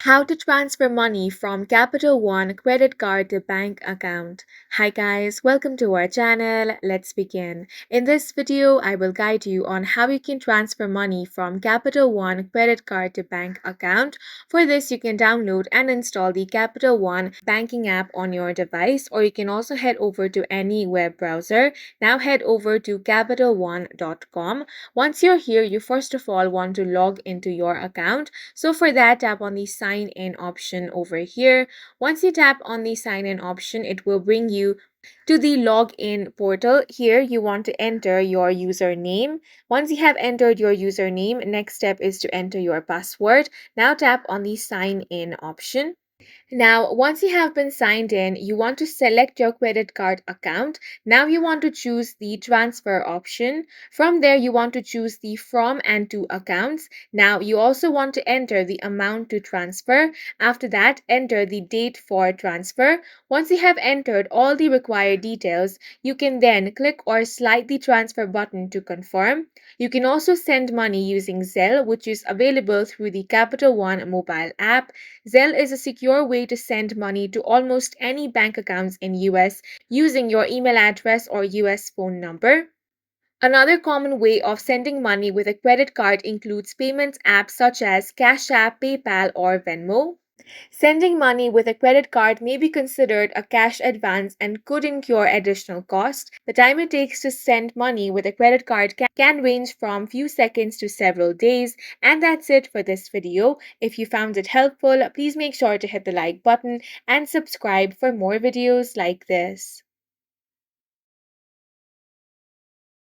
How to transfer money from Capital One credit card to bank account. Hi guys, welcome to our channel. Let's begin. In this video, I will guide you on how you can transfer money from Capital One credit card to bank account. For this, you can download and install the Capital One banking app on your device, or you can also head over to any web browser. Now head over to capitalone.com. Once you're here, you first of all want to log into your account. So for that, tap on the sign in option over here. Once you tap on the sign in option, it will bring you to the login portal. Here you want to enter your username. Once you have entered your username, next step is to enter your password. Now tap on the sign in option. Now, once you have been signed in, you want to select your credit card account. Now you want to choose the transfer option. From there, you want to choose the from and to accounts. Now you also want to enter the amount to transfer. After that, enter the date for transfer. Once you have entered all the required details, you can then click or slide the transfer button to confirm. You can also send money using Zelle, which is available through the Capital One mobile app. Zelle is a secure way to send money to almost any bank accounts in US using your email address or US phone number. Another common way of sending money with a credit card includes payments apps such as Cash App, PayPal, or Venmo. Sending money with a credit card may be considered a cash advance and could incur additional cost. The time it takes to send money with a credit card can range from few seconds to several days. And that's it for this video. If you found it helpful, please make sure to hit the like button and subscribe for more videos like this.